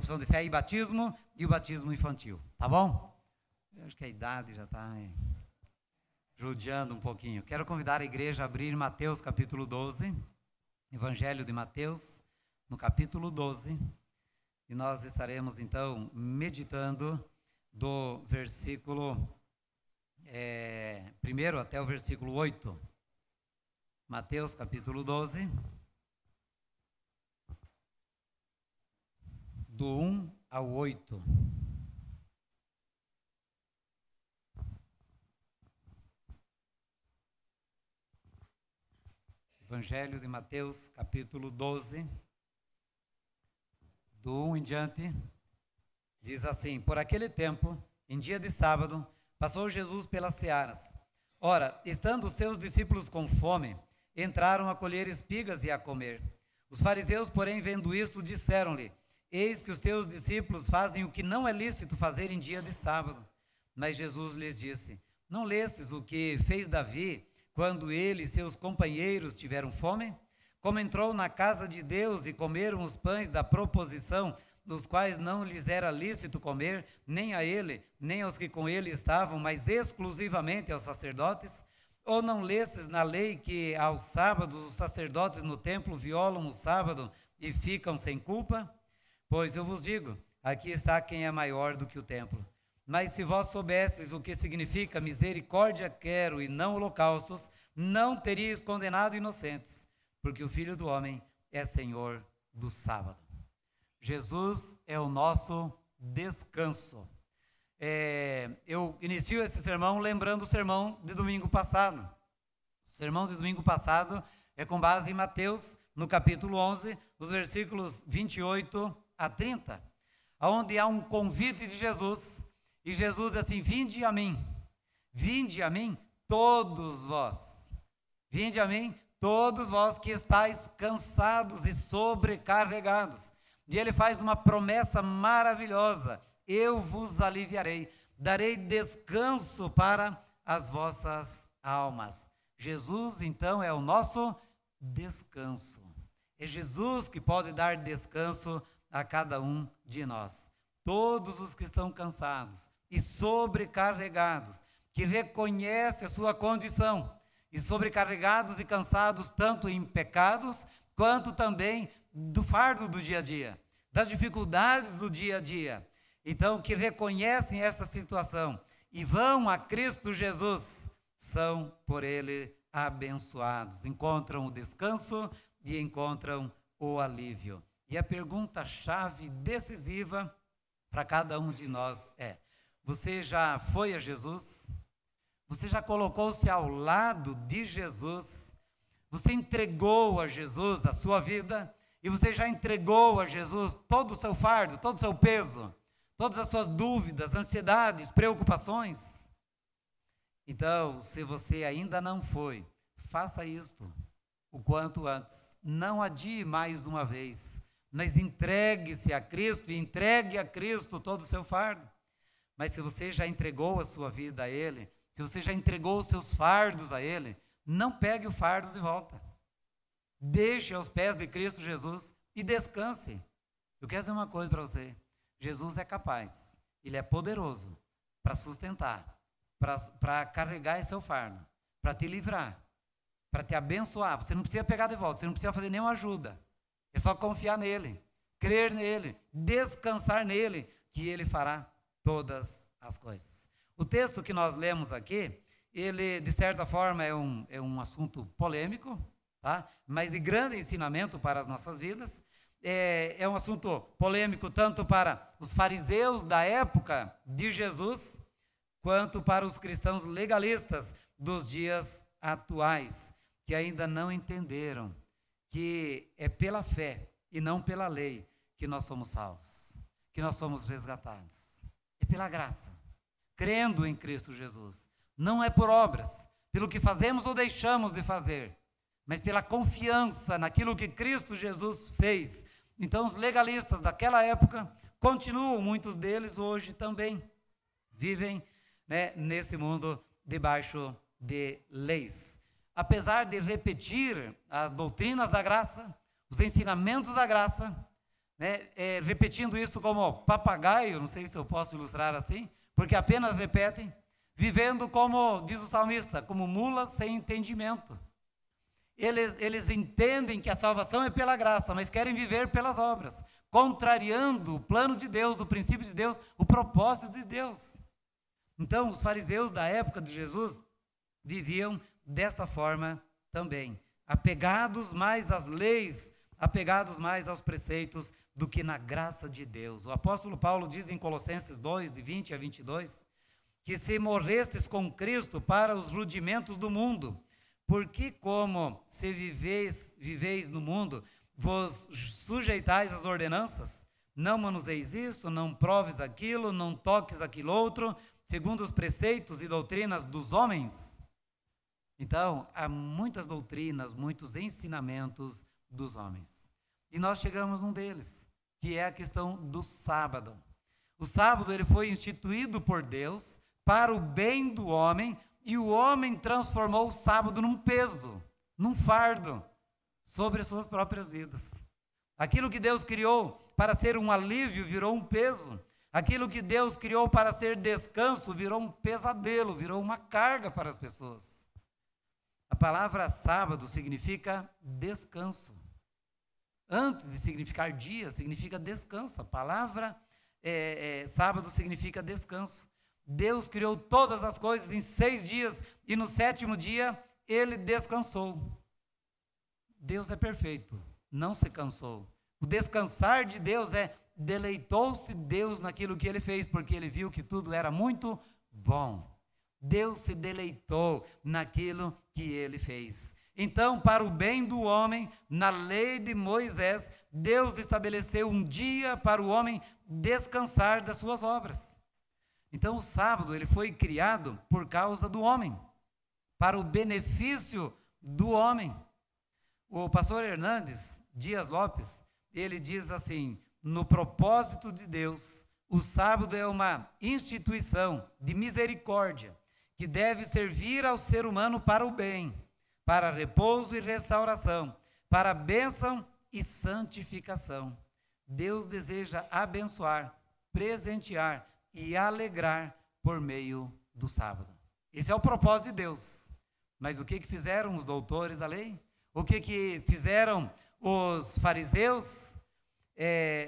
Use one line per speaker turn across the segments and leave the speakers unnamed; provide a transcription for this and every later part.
profissão de fé e batismo, e o batismo infantil, tá bom? Eu acho que a idade já está judiando um pouquinho. Quero convidar a igreja a abrir Mateus capítulo 12, Evangelho de Mateus, no capítulo 12, e nós estaremos então meditando do versículo 1 até o versículo 8. Mateus capítulo 12, do 1 ao 8. Evangelho de Mateus, capítulo 12, do 1 em diante, diz assim: Por aquele tempo, em dia de sábado, passou Jesus pelas searas. Ora, estando os seus discípulos com fome, entraram a colher espigas e a comer. Os fariseus, porém, vendo isto, disseram-lhe: Eis que os teus discípulos fazem o que não é lícito fazer em dia de sábado. Mas Jesus lhes disse: Não lestes o que fez Davi, quando ele e seus companheiros tiveram fome? Como entrou na casa de Deus e comeram os pães da proposição, dos quais não lhes era lícito comer, nem a ele, nem aos que com ele estavam, mas exclusivamente aos sacerdotes? Ou não lestes na lei que aos sábados os sacerdotes no templo violam o sábado e ficam sem culpa? Pois eu vos digo, aqui está quem é maior do que o templo. Mas se vós soubesseis o que significa misericórdia quero e não holocaustos, não teríeis condenado inocentes, porque o Filho do Homem é Senhor do sábado. Jesus é o nosso descanso. Eu inicio esse sermão lembrando o sermão de domingo passado. O sermão de domingo passado é com base em Mateus, no capítulo 11, os versículos 28 a 30, onde há um convite de Jesus. E Jesus diz assim: vinde a mim todos vós, vinde a mim todos vós que estáis cansados e sobrecarregados. E ele faz uma promessa maravilhosa: eu vos aliviarei, darei descanso para as vossas almas. Jesus então é o nosso descanso, é Jesus que pode dar descanso a cada um de nós. Todos os que estão cansados e sobrecarregados, que reconhecem a sua condição, e sobrecarregados e cansados tanto em pecados, quanto também do fardo do dia a dia, das dificuldades do dia a dia. Então, que reconhecem essa situação e vão a Cristo Jesus, são por Ele abençoados, encontram o descanso e encontram o alívio. E a pergunta-chave decisiva para cada um de nós é: você já foi a Jesus? Você já colocou-se ao lado de Jesus? Você entregou a Jesus a sua vida? E você já entregou a Jesus todo o seu fardo, todo o seu peso, todas as suas dúvidas, ansiedades, preocupações? Então, se você ainda não foi, faça isto o quanto antes. Não adie mais uma vez, mas entregue-se a Cristo e entregue a Cristo todo o seu fardo. Mas se você já entregou a sua vida a Ele, se você já entregou os seus fardos a Ele, não pegue o fardo de volta. Deixe aos pés de Cristo Jesus e descanse. Eu quero dizer uma coisa para você: Jesus é capaz, Ele é poderoso para sustentar, para carregar esse seu fardo, para te livrar, para te abençoar. Você não precisa pegar de volta, você não precisa fazer nenhuma ajuda. É só confiar nele, crer nele, descansar nele, que Ele fará todas as coisas. O texto que nós lemos aqui, ele de certa forma é um assunto polêmico, tá? Mas de grande ensinamento para as nossas vidas. É um assunto polêmico tanto para os fariseus da época de Jesus, quanto para os cristãos legalistas dos dias atuais, que ainda não entenderam que é pela fé e não pela lei que nós somos salvos, que nós somos resgatados. É pela graça, crendo em Cristo Jesus. Não é por obras, pelo que fazemos ou deixamos de fazer, mas pela confiança naquilo que Cristo Jesus fez. Então, os legalistas daquela época continuam, muitos deles hoje também vivem, nesse mundo debaixo de leis. Apesar de repetir as doutrinas da graça, os ensinamentos da graça, né, repetindo isso como papagaio, não sei se eu posso ilustrar assim, porque apenas repetem, vivendo como, diz o salmista, como mulas sem entendimento. Eles entendem que a salvação é pela graça, mas querem viver pelas obras, contrariando o plano de Deus, o princípio de Deus, o propósito de Deus. Então, os fariseus da época de Jesus viviam desta forma também, apegados mais às leis, apegados mais aos preceitos do que na graça de Deus. O apóstolo Paulo diz em Colossenses 2, de 20 a 22, que se morrestes com Cristo para os rudimentos do mundo, porque como se viveis no mundo, vos sujeitais às ordenanças, não manuseis isso, não proves aquilo, não toques aquilo outro, segundo os preceitos e doutrinas dos homens. Então, há muitas doutrinas, muitos ensinamentos dos homens. E nós chegamos num deles, que é a questão do sábado. O sábado ele foi instituído por Deus para o bem do homem, e o homem transformou o sábado num peso, num fardo, sobre as suas próprias vidas. Aquilo que Deus criou para ser um alívio virou um peso. Aquilo que Deus criou para ser descanso virou um pesadelo, virou uma carga para as pessoas. A palavra sábado significa descanso. Antes de significar dia, significa descanso. A palavra sábado significa descanso. Deus criou todas as coisas em 6 dias e no 7º dia ele descansou. Deus é perfeito, não se cansou. O descansar de Deus deleitou-se Deus naquilo que ele fez, porque ele viu que tudo era muito bom. Deus se deleitou naquilo que ele fez. Então, para o bem do homem, na lei de Moisés, Deus estabeleceu um dia para o homem descansar das suas obras. Então, o sábado ele foi criado por causa do homem, para o benefício do homem. O pastor Hernandes Dias Lopes, ele diz assim: no propósito de Deus, o sábado é uma instituição de misericórdia que deve servir ao ser humano para o bem, para repouso e restauração, para bênção e santificação. Deus deseja abençoar, presentear e alegrar por meio do sábado. Esse é o propósito de Deus. Mas o que fizeram os doutores da lei? O que fizeram os fariseus?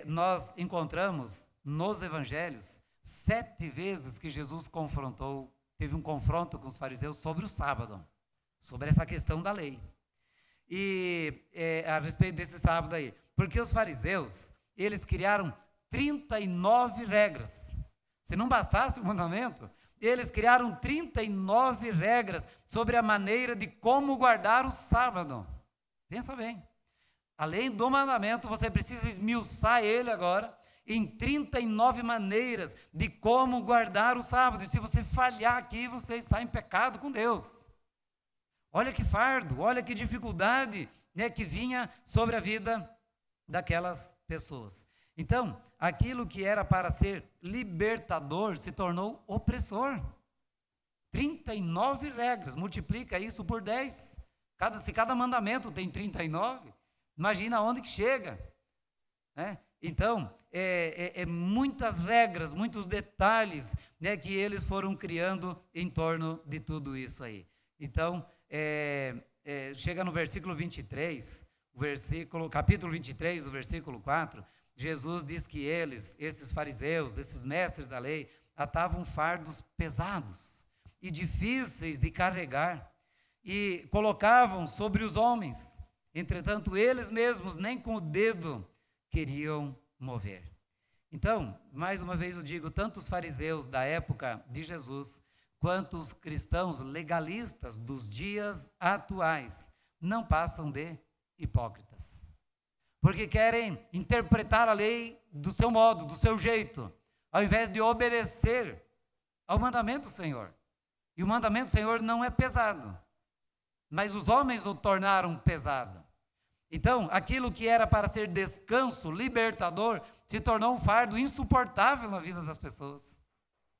Nós encontramos nos evangelhos 7 vezes que Jesus teve um confronto com os fariseus sobre o sábado, sobre essa questão da lei. E a respeito desse sábado aí, porque os fariseus, eles criaram 39 regras. Se não bastasse o mandamento, eles criaram 39 regras sobre a maneira de como guardar o sábado. Pensa bem. Além do mandamento, você precisa esmiuçar ele agora em 39 maneiras de como guardar o sábado. E se você falhar aqui, você está em pecado com Deus. Olha que fardo, olha que dificuldade, né, que vinha sobre a vida daquelas pessoas. Então, aquilo que era para ser libertador se tornou opressor. 39 regras, multiplica isso por 10. Se cada mandamento tem 39, imagina aonde que chega. Né? Então, muitas regras, muitos detalhes, né, que eles foram criando em torno de tudo isso aí. Então, chega no versículo 23, capítulo 23, o versículo 4, Jesus diz que esses fariseus, esses mestres da lei, atavam fardos pesados e difíceis de carregar e colocavam sobre os homens. Entretanto, eles mesmos nem com o dedo queriam mover. Então, mais uma vez eu digo, tanto os fariseus da época de Jesus, quanto os cristãos legalistas dos dias atuais, não passam de hipócritas. Porque querem interpretar a lei do seu modo, do seu jeito, ao invés de obedecer ao mandamento do Senhor. E o mandamento do Senhor não é pesado, mas os homens o tornaram pesado. Então, aquilo que era para ser descanso, libertador, se tornou um fardo insuportável na vida das pessoas.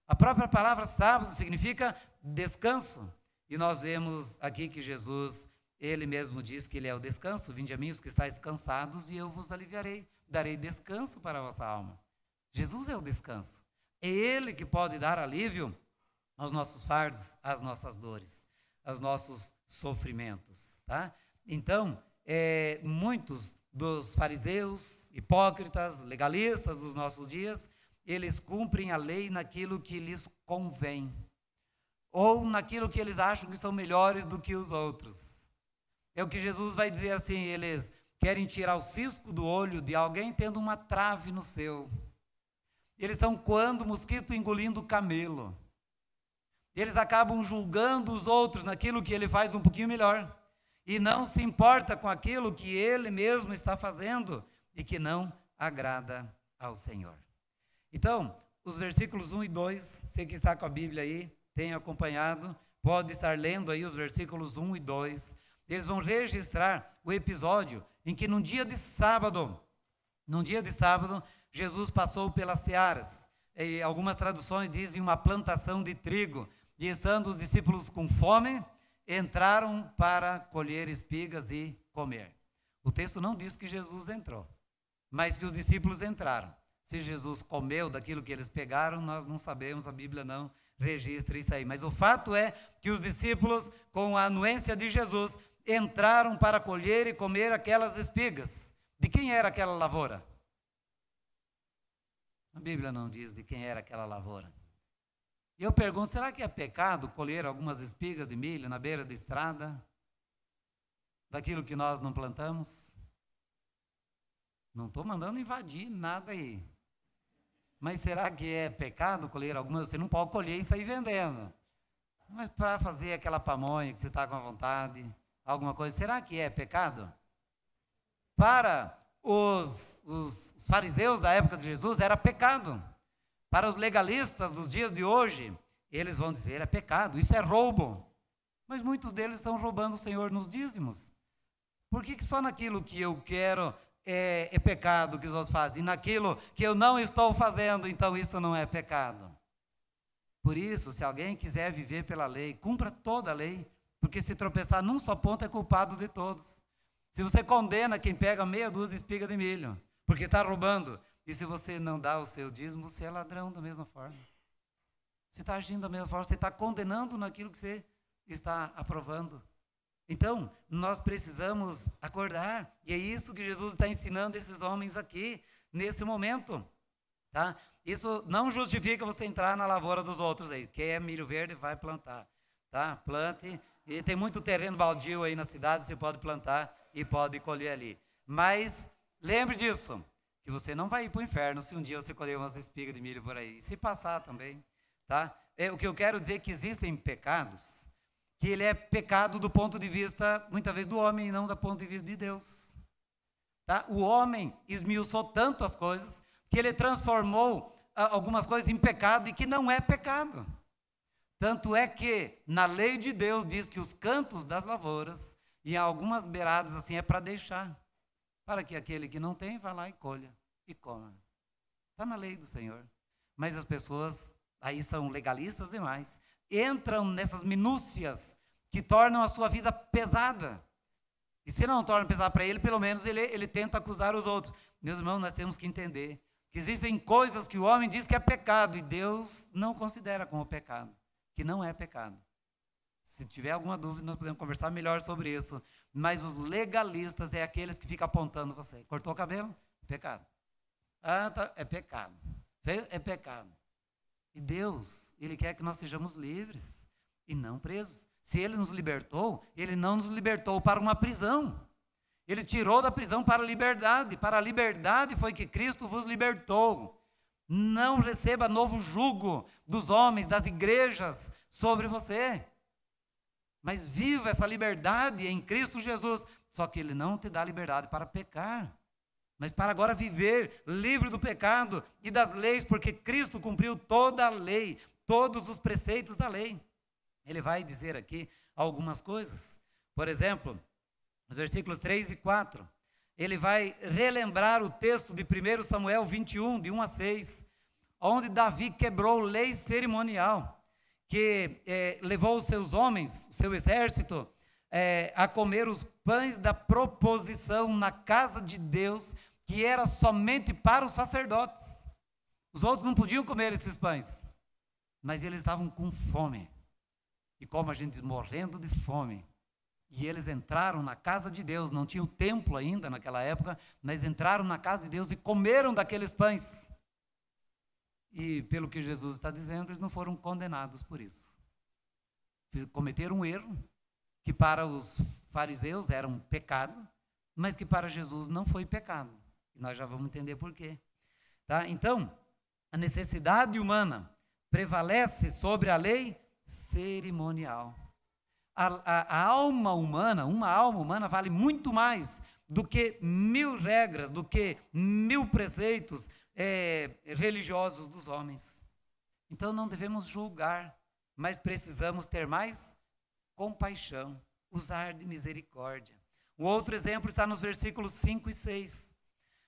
A própria palavra sábado significa descanso. E nós vemos aqui que Jesus, ele mesmo diz que ele é o descanso. Vinde a mim os que estáis cansados e eu vos aliviarei. darei descanso para a vossa alma. Jesus é o descanso. É Ele que pode dar alívio aos nossos fardos, às nossas dores, aos nossos sofrimentos. Tá? Então, muitos dos fariseus, hipócritas, legalistas dos nossos dias, eles cumprem a lei naquilo que lhes convém, ou naquilo que eles acham que são melhores do que os outros. É o que Jesus vai dizer assim, eles querem tirar o cisco do olho de alguém tendo uma trave no seu. Eles estão coando o mosquito engolindo o camelo. Eles acabam julgando os outros naquilo que ele faz um pouquinho melhor. E não se importa com aquilo que ele mesmo está fazendo e que não agrada ao Senhor. Então, os versículos 1 e 2, você que está com a Bíblia aí, tem acompanhado, pode estar lendo aí os versículos 1 e 2. Eles vão registrar o episódio em que num dia de sábado, Jesus passou pelas searas. E algumas traduções dizem uma plantação de trigo. E estando os discípulos com fome, entraram para colher espigas e comer. O texto não diz que Jesus entrou, mas que os discípulos entraram. Se Jesus comeu daquilo que eles pegaram, nós não sabemos, a Bíblia não registra isso aí. Mas o fato é que os discípulos, com a anuência de Jesus, entraram para colher e comer aquelas espigas. De quem era aquela lavoura? A Bíblia não diz de quem era aquela lavoura. E eu pergunto, será que é pecado colher algumas espigas de milho na beira da estrada? Daquilo que nós não plantamos? Não estou mandando invadir nada aí. Mas será que é pecado colher algumas? Você não pode colher e sair vendendo. Mas para fazer aquela pamonha que você está com a vontade, alguma coisa, será que é pecado? Para os fariseus da época de Jesus era pecado. Para os legalistas dos dias de hoje, eles vão dizer, é pecado, isso é roubo. Mas muitos deles estão roubando o Senhor nos dízimos. Por que só naquilo que eu quero é pecado que os outros fazem? E naquilo que eu não estou fazendo, então isso não é pecado? Por isso, se alguém quiser viver pela lei, cumpra toda a lei, porque se tropeçar num só ponto é culpado de todos. Se você condena quem pega meia dúzia de espiga de milho, porque está roubando, e se você não dá o seu dízimo, você é ladrão da mesma forma. Você está agindo da mesma forma, você está condenando naquilo que você está aprovando. Então, nós precisamos acordar, e é isso que Jesus está ensinando esses homens aqui, nesse momento. Tá? Isso não justifica você entrar na lavoura dos outros aí. Quer milho verde, vai plantar. Tá? Plante, e tem muito terreno baldio aí na cidade, você pode plantar e pode colher ali. Mas, lembre disso, que você não vai ir para o inferno se um dia você colher umas espigas de milho por aí. E se passar também, tá? O que eu quero dizer é que existem pecados, que ele é pecado do ponto de vista, muitas vezes, do homem e não do ponto de vista de Deus. Tá? O homem esmiuçou tanto as coisas, que ele transformou algumas coisas em pecado e que não é pecado. Tanto é que, na lei de Deus, diz que os cantos das lavouras, e em algumas beiradas assim, é para deixar, para que aquele que não tem, vá lá e colha e coma. Está na lei do Senhor. Mas as pessoas, aí são legalistas demais, entram nessas minúcias que tornam a sua vida pesada. E se não torna pesada para ele, pelo menos ele tenta acusar os outros. Meus irmãos, nós temos que entender que existem coisas que o homem diz que é pecado e Deus não considera como pecado, que não é pecado. Se tiver alguma dúvida, nós podemos conversar melhor sobre isso. Mas os legalistas é aqueles que ficam apontando você. Cortou o cabelo? Pecado. Ah, tá, é pecado. É pecado. E Deus, Ele quer que nós sejamos livres e não presos. Se Ele nos libertou, Ele não nos libertou para uma prisão. Ele tirou da prisão para a liberdade. Para a liberdade foi que Cristo vos libertou. Não receba novo jugo dos homens, das igrejas sobre você. Mas viva essa liberdade em Cristo Jesus. Só que Ele não te dá liberdade para pecar, mas para agora viver livre do pecado e das leis, porque Cristo cumpriu toda a lei, todos os preceitos da lei. Ele vai dizer aqui algumas coisas. Por exemplo, nos versículos 3 e 4, ele vai relembrar o texto de 1 Samuel 21, de 1 a 6, onde Davi quebrou lei cerimonial, que levou os seus homens, o seu exército, a comer os pães da proposição na casa de Deus, que era somente para os sacerdotes. Os outros não podiam comer esses pães, mas eles estavam com fome. E como a gente diz, morrendo de fome. E eles entraram na casa de Deus, não tinha o templo ainda naquela época, mas entraram na casa de Deus e comeram daqueles pães. E pelo que Jesus está dizendo, eles não foram condenados por isso. Cometeram um erro, que para os fariseus era um pecado, mas que para Jesus não foi pecado. E nós já vamos entender por quê. Tá? Então, a necessidade humana prevalece sobre a lei cerimonial. A alma humana, uma alma humana vale muito mais do que 1000 regras, do que 1000 preceitos religiosos dos homens. Então não devemos julgar, mas precisamos ter mais compaixão, usar de misericórdia. O outro exemplo está nos versículos 5 e 6.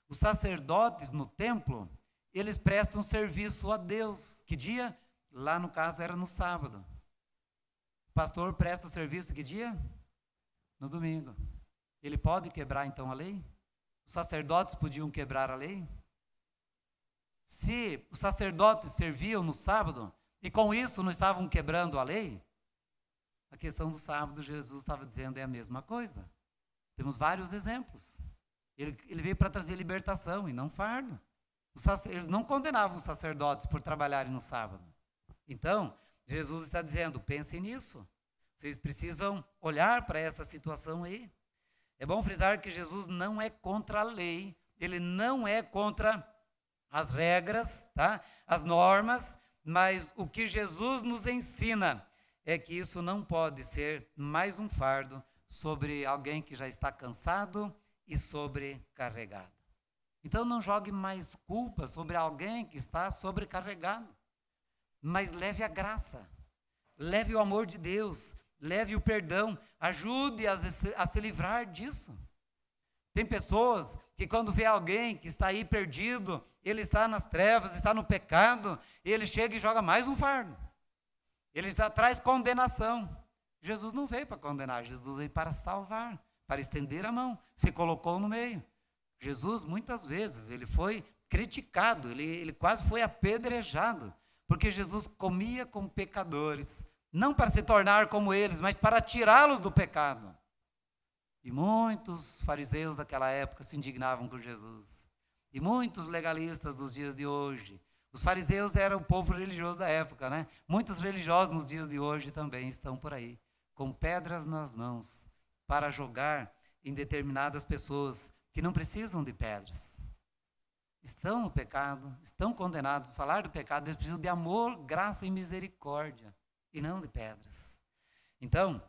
Os sacerdotes no templo, eles prestam serviço a Deus. Que dia? Lá no caso era no sábado. O pastor presta serviço que dia? No domingo. Ele pode quebrar então a lei? Os sacerdotes podiam quebrar a lei? Se os sacerdotes serviam no sábado e com isso não estavam quebrando a lei, a questão do sábado, Jesus estava dizendo, é a mesma coisa. Temos vários exemplos. Ele veio para trazer libertação e não fardo. Eles não condenavam os sacerdotes por trabalharem no sábado. Então, Jesus está dizendo, pensem nisso. Vocês precisam olhar para essa situação aí. É bom frisar que Jesus não é contra a lei, ele não é contra as regras, tá? As normas, mas o que Jesus nos ensina é que isso não pode ser mais um fardo sobre alguém que já está cansado e sobrecarregado. Então não jogue mais culpa sobre alguém que está sobrecarregado, mas leve a graça, leve o amor de Deus, leve o perdão, ajude a se livrar disso. Tem pessoas que quando vê alguém que está aí perdido, ele está nas trevas, está no pecado, ele chega e joga mais um fardo. Ele traz condenação. Jesus não veio para condenar, Jesus veio para salvar, para estender a mão, se colocou no meio. Jesus, muitas vezes, ele foi criticado, ele quase foi apedrejado, porque Jesus comia com pecadores, não para se tornar como eles, mas para tirá-los do pecado. E muitos fariseus daquela época se indignavam com Jesus. E muitos legalistas dos dias de hoje. Os fariseus eram o povo religioso da época, né? Muitos religiosos nos dias de hoje também estão por aí, com pedras nas mãos, para jogar em determinadas pessoas que não precisam de pedras. Estão no pecado, estão condenados. O salário do pecado, eles precisam de amor, graça e misericórdia, e não de pedras. Então,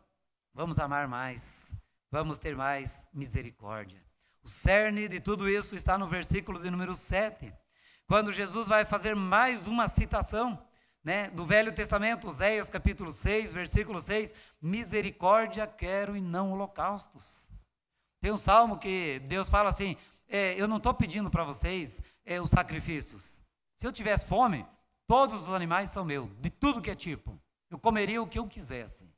vamos amar mais, vamos ter mais misericórdia. O cerne de tudo isso está no versículo de número 7, quando Jesus vai fazer mais uma citação, né, do Velho Testamento, Oséias capítulo 6, versículo 6, misericórdia quero e não holocaustos. Tem um salmo que Deus fala assim, eu não estou pedindo para vocês os sacrifícios. Se eu tivesse fome, todos os animais são meus, de tudo que é tipo. Eu comeria o que eu quisesse.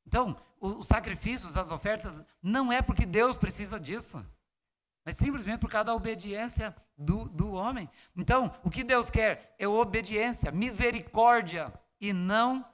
Então, os sacrifícios, as ofertas, não é porque Deus precisa disso, mas simplesmente por causa da obediência do homem. Então, o que Deus quer é obediência, misericórdia e não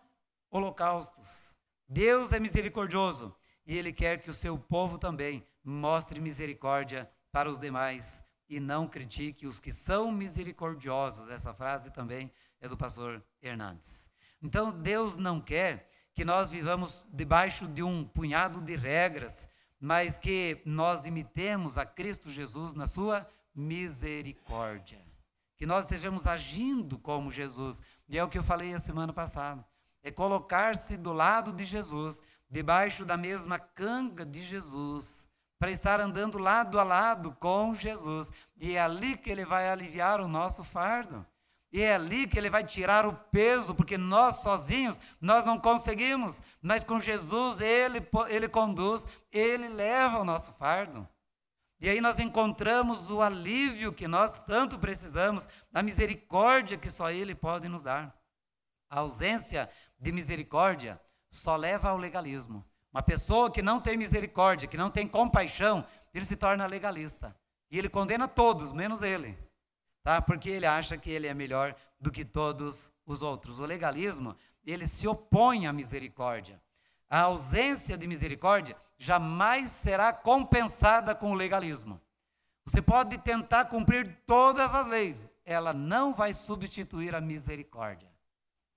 holocaustos. Deus é misericordioso e Ele quer que o seu povo também mostre misericórdia para os demais e não critique os que são misericordiosos. Essa frase também é do pastor Hernandes. Então, Deus não quer que nós vivamos debaixo de um punhado de regras, mas que nós imitemos a Cristo Jesus na sua misericórdia. Que nós estejamos agindo como Jesus. E é o que eu falei a semana passada. É colocar-se do lado de Jesus, debaixo da mesma canga de Jesus, para estar andando lado a lado com Jesus. E é ali que Ele vai aliviar o nosso fardo. E é ali que Ele vai tirar o peso, porque nós sozinhos, nós não conseguimos. Mas com Jesus, Ele conduz, Ele leva o nosso fardo. E aí nós encontramos o alívio que nós tanto precisamos, a misericórdia que só Ele pode nos dar. A ausência de misericórdia só leva ao legalismo. Uma pessoa que não tem misericórdia, que não tem compaixão, ele se torna legalista. E ele condena todos, menos ele. Tá? Porque ele acha que ele é melhor do que todos os outros. O legalismo, ele se opõe à misericórdia. A ausência de misericórdia jamais será compensada com o legalismo. Você pode tentar cumprir todas as leis, ela não vai substituir a misericórdia.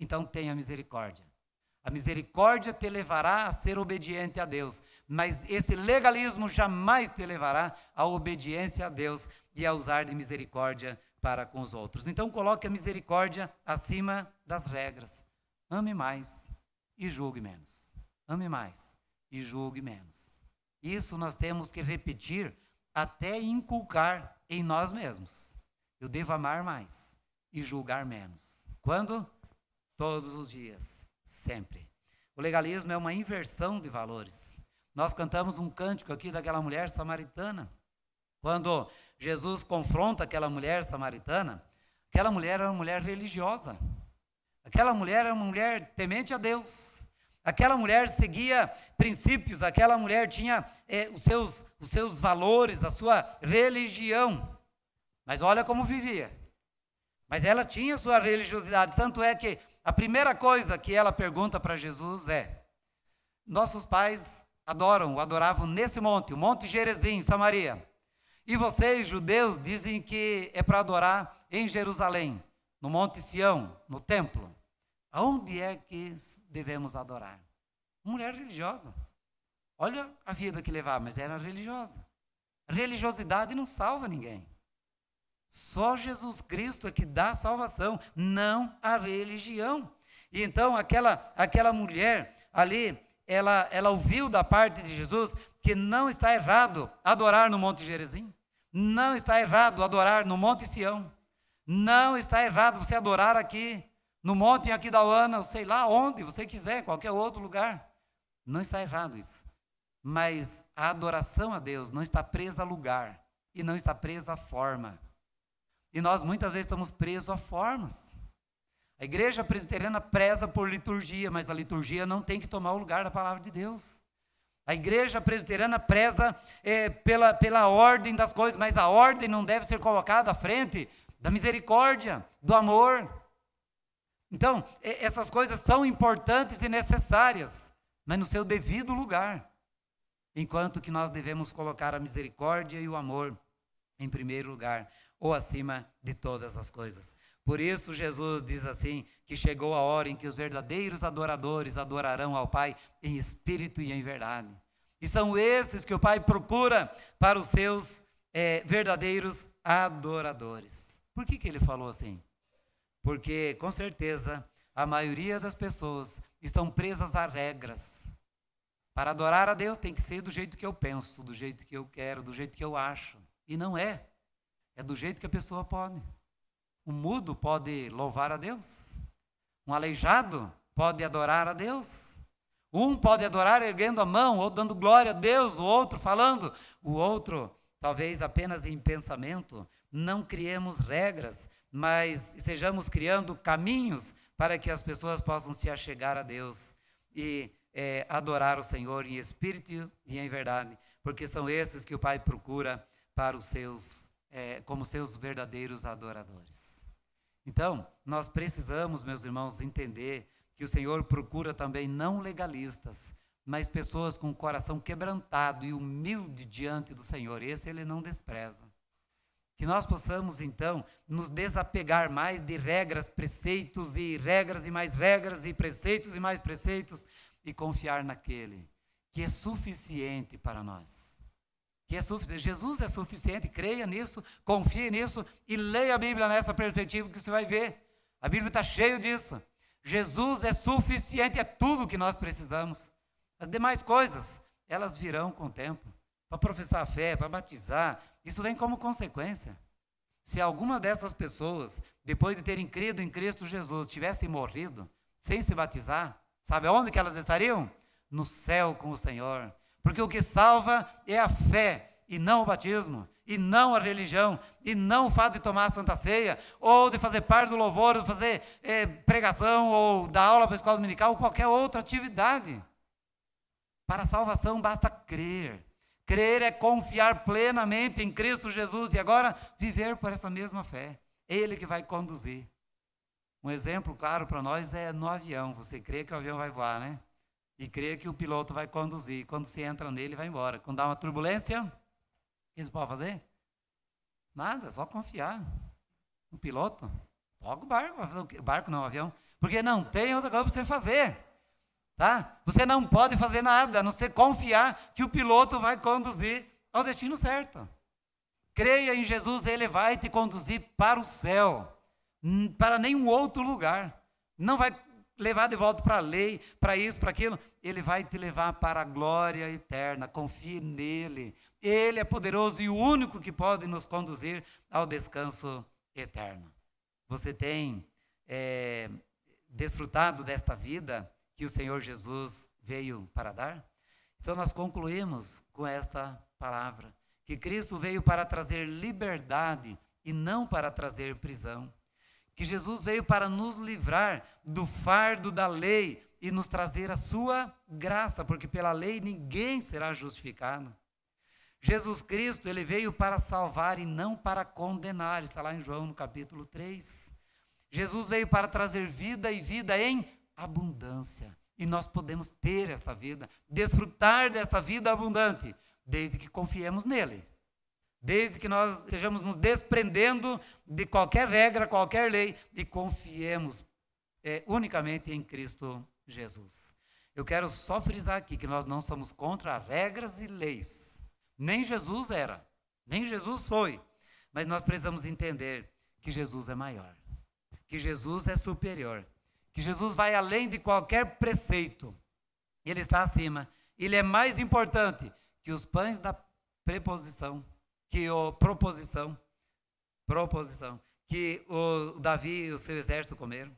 Então tenha misericórdia. A misericórdia te levará a ser obediente a Deus, mas esse legalismo jamais te levará à obediência a Deus e a usar de misericórdia para com os outros. Então coloque a misericórdia acima das regras. Ame mais e julgue menos. Ame mais e julgue menos. Isso nós temos que repetir até inculcar em nós mesmos. Eu devo amar mais e julgar menos. Quando? Todos os dias, sempre. O legalismo é uma inversão de valores. Nós cantamos um cântico aqui daquela mulher samaritana. Quando Jesus confronta aquela mulher samaritana, aquela mulher era uma mulher religiosa. Aquela mulher era uma mulher temente a Deus. Aquela mulher seguia princípios, aquela mulher tinha os seus valores, a sua religião. Mas olha como vivia. Mas ela tinha sua religiosidade, tanto é que a primeira coisa que ela pergunta para Jesus é: nossos pais adoravam nesse monte, o Monte Gerizim, em Samaria. E vocês, judeus, dizem que é para adorar em Jerusalém, no Monte Sião, no templo. Aonde é que devemos adorar? Mulher religiosa. Olha a vida que levava, mas era religiosa. A religiosidade não salva ninguém. Só Jesus Cristo é que dá salvação, não a religião. E então aquela mulher ali, ela ouviu da parte de Jesus que não está errado adorar no Monte Gerizim. Não está errado adorar no Monte Sião. Não está errado você adorar aqui no Monte Aquidauana, ou sei lá onde você quiser, qualquer outro lugar. Não está errado isso. Mas a adoração a Deus não está presa a lugar e não está presa a forma. E nós muitas vezes estamos presos a formas. A igreja presbiteriana preza por liturgia, mas a liturgia não tem que tomar o lugar da palavra de Deus. A igreja presbiteriana preza pela ordem das coisas, mas a ordem não deve ser colocada à frente da misericórdia, do amor. Então, essas coisas são importantes e necessárias, mas no seu devido lugar. Enquanto que nós devemos colocar a misericórdia e o amor em primeiro lugar, ou acima de todas as coisas. Por isso Jesus diz assim, que chegou a hora em que os verdadeiros adoradores adorarão ao Pai em espírito e em verdade. E são esses que o Pai procura para os seus verdadeiros adoradores. Por que ele falou assim? Porque, com certeza, a maioria das pessoas estão presas a regras. Para adorar a Deus tem que ser do jeito que eu penso, do jeito que eu quero, do jeito que eu acho. E não é. É do jeito que a pessoa pode. Um mudo pode louvar a Deus. Um aleijado pode adorar a Deus. Um pode adorar erguendo a mão, ou dando glória a Deus, o outro falando. O outro, talvez apenas em pensamento. Não criemos regras, mas estejamos criando caminhos para que as pessoas possam se achegar a Deus e adorar o Senhor em espírito e em verdade, porque são esses que o Pai procura para os seus, como seus verdadeiros adoradores. Então, nós precisamos, meus irmãos, entender que o Senhor procura também não legalistas, mas pessoas com o coração quebrantado e humilde diante do Senhor. Esse Ele não despreza. Que nós possamos, então, nos desapegar mais de regras, preceitos e regras e mais regras e preceitos e mais preceitos e confiar naquele que é suficiente para nós. Que é suficiente. Jesus é suficiente, creia nisso, confie nisso e leia a Bíblia nessa perspectiva que você vai ver. A Bíblia está cheia disso. Jesus é suficiente, é tudo o que nós precisamos. As demais coisas, elas virão com o tempo. Para professar a fé, para batizar, isso vem como consequência. Se alguma dessas pessoas, depois de terem crido em Cristo Jesus, tivessem morrido sem se batizar, sabe aonde que elas estariam? No céu com o Senhor. Porque o que salva é a fé e não o batismo, e não a religião, e não o fato de tomar a Santa Ceia, ou de fazer parte do louvor, ou de fazer pregação, ou dar aula para a escola dominical, ou qualquer outra atividade. Para a salvação basta crer. Crer é confiar plenamente em Cristo Jesus e agora viver por essa mesma fé. Ele que vai conduzir. Um exemplo claro para nós é no avião. Você crê que o avião vai voar, né? E crê que o piloto vai conduzir. Quando se entra nele, vai embora. Quando dá uma turbulência, o que você pode fazer? Nada, só confiar no piloto. Toca o barco. Barco não, avião. Porque não tem outra coisa para você fazer. Tá? Você não pode fazer nada, a não ser confiar que o piloto vai conduzir ao destino certo. Creia em Jesus, Ele vai te conduzir para o céu, para nenhum outro lugar. Não vai levar de volta para a lei, para isso, para aquilo. Ele vai te levar para a glória eterna. Confie nele. Ele é poderoso e o único que pode nos conduzir ao descanso eterno. Você tem desfrutado desta vida que o Senhor Jesus veio para dar? Então nós concluímos com esta palavra, que Cristo veio para trazer liberdade e não para trazer prisão. Que Jesus veio para nos livrar do fardo da lei e nos trazer a sua graça, porque pela lei ninguém será justificado. Jesus Cristo, ele veio para salvar e não para condenar, está lá em João no capítulo 3. Jesus veio para trazer vida e vida em abundância. E nós podemos ter esta vida, desfrutar desta vida abundante, desde que confiemos nele. Desde que nós estejamos nos desprendendo de qualquer regra, qualquer lei, e confiemos unicamente em Cristo Jesus. Eu quero só frisar aqui que nós não somos contra regras e leis. Nem Jesus era, nem Jesus foi. Mas nós precisamos entender que Jesus é maior, que Jesus é superior, que Jesus vai além de qualquer preceito. Ele está acima. Ele é mais importante que os pães da preposição, que a proposição, que o Davi e o seu exército comeram.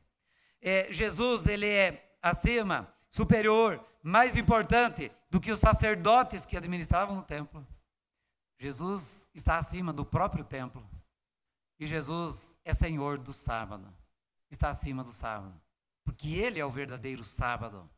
Jesus, ele é acima, superior, mais importante do que os sacerdotes que administravam o templo. Jesus está acima do próprio templo. E Jesus é Senhor do sábado. Está acima do sábado. Porque Ele é o verdadeiro sábado.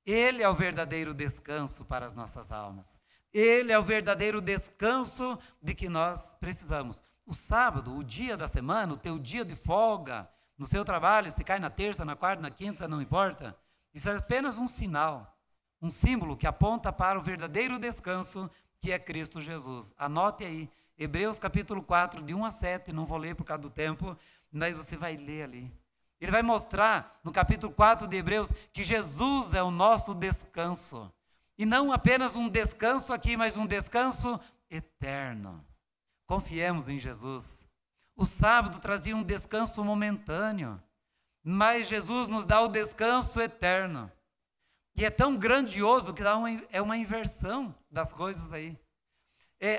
Ele é o verdadeiro descanso para as nossas almas. Ele é o verdadeiro descanso de que nós precisamos. O sábado, o dia da semana, o teu dia de folga, no seu trabalho, se cai na terça, na quarta, na quinta, não importa. Isso é apenas um sinal, um símbolo que aponta para o verdadeiro descanso que é Cristo Jesus. Anote aí, Hebreus capítulo 4, de 1 a 7, não vou ler por causa do tempo, mas você vai ler ali. Ele vai mostrar no capítulo 4 de Hebreus que Jesus é o nosso descanso. E não apenas um descanso aqui, mas um descanso eterno. Confiemos em Jesus. O sábado trazia um descanso momentâneo, mas Jesus nos dá o descanso eterno. E é tão grandioso que é uma inversão das coisas aí.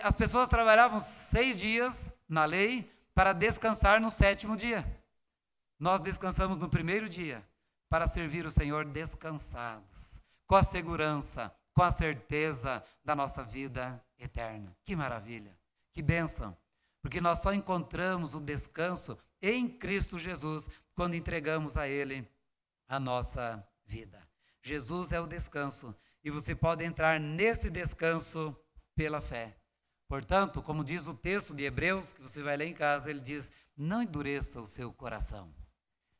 As pessoas trabalhavam 6 dias na lei para descansar no 7º dia. Nós descansamos no 1º dia para servir o Senhor descansados, com a segurança, com a certeza da nossa vida eterna. Que maravilha, que bênção, porque nós só encontramos o descanso em Cristo Jesus quando entregamos a Ele a nossa vida. Jesus é o descanso e você pode entrar nesse descanso pela fé. Portanto, como diz o texto de Hebreus, que você vai ler em casa, ele diz: não endureça o seu coração,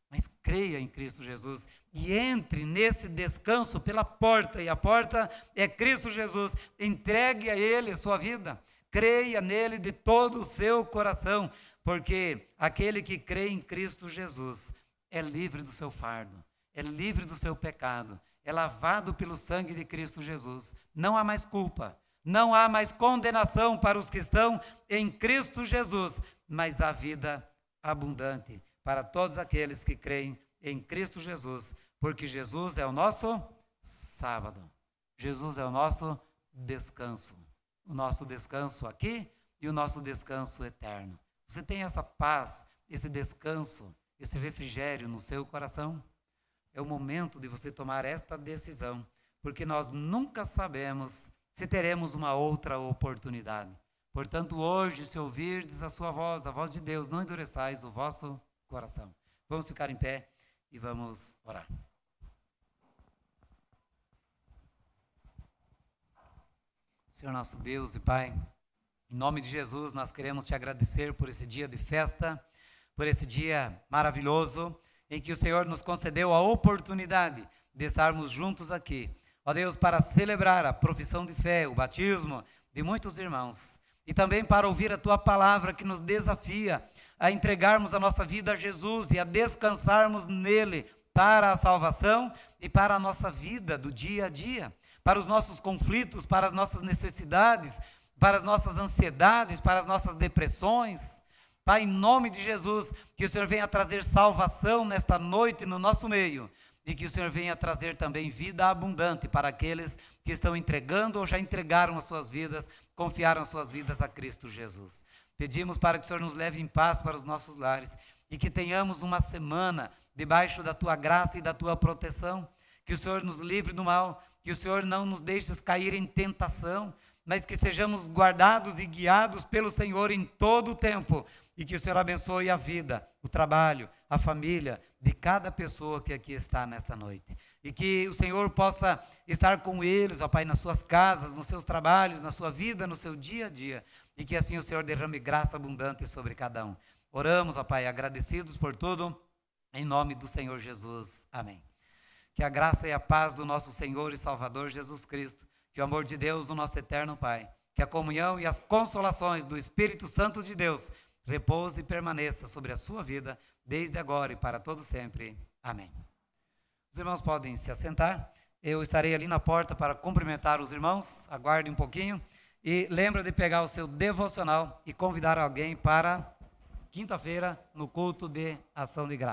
mas creia em Cristo Jesus e entre nesse descanso pela porta, e a porta é Cristo Jesus. Entregue a Ele a sua vida, creia nele de todo o seu coração, porque aquele que crê em Cristo Jesus é livre do seu fardo, é livre do seu pecado, é lavado pelo sangue de Cristo Jesus. Não há mais culpa, não há mais condenação para os que estão em Cristo Jesus, mas há vida abundante para todos aqueles que creem em Cristo Jesus, porque Jesus é o nosso sábado, Jesus é o nosso descanso aqui e o nosso descanso eterno. Você tem essa paz, esse descanso, esse refrigério no seu coração? É o momento de você tomar esta decisão, porque nós nunca sabemos se teremos uma outra oportunidade. Portanto, hoje, se ouvirdes a sua voz, a voz de Deus, não endureçais o vosso coração. Vamos ficar em pé e vamos orar. Senhor nosso Deus e Pai, em nome de Jesus nós queremos te agradecer por esse dia de festa, por esse dia maravilhoso, em que o Senhor nos concedeu a oportunidade de estarmos juntos aqui. Ó Deus, para celebrar a profissão de fé, o batismo de muitos irmãos, e também para ouvir a Tua palavra que nos desafia a entregarmos a nossa vida a Jesus e a descansarmos nele para a salvação e para a nossa vida do dia a dia, para os nossos conflitos, para as nossas necessidades, para as nossas ansiedades, para as nossas depressões. Pai, em nome de Jesus, que o Senhor venha trazer salvação nesta noite no nosso meio, e que o Senhor venha trazer também vida abundante para aqueles que estão entregando ou já entregaram as suas vidas, confiaram as suas vidas a Cristo Jesus. Pedimos para que o Senhor nos leve em paz para os nossos lares e que tenhamos uma semana debaixo da Tua graça e da Tua proteção, que o Senhor nos livre do mal, que o Senhor não nos deixe cair em tentação, mas que sejamos guardados e guiados pelo Senhor em todo o tempo, e que o Senhor abençoe a vida, o trabalho, a família de cada pessoa que aqui está nesta noite. E que o Senhor possa estar com eles, ó Pai, nas suas casas, nos seus trabalhos, na sua vida, no seu dia a dia. E que assim o Senhor derrame graça abundante sobre cada um. Oramos, ó Pai, agradecidos por tudo, em nome do Senhor Jesus. Amém. Que a graça e a paz do nosso Senhor e Salvador Jesus Cristo, que o amor de Deus, o nosso eterno Pai, que a comunhão e as consolações do Espírito Santo de Deus repouse e permaneça sobre a sua vida, desde agora e para todo sempre. Amém. Os irmãos podem se assentar. Eu estarei ali na porta para cumprimentar os irmãos. Aguarde um pouquinho. E lembra de pegar o seu devocional e convidar alguém para quinta-feira no culto de ação de graça.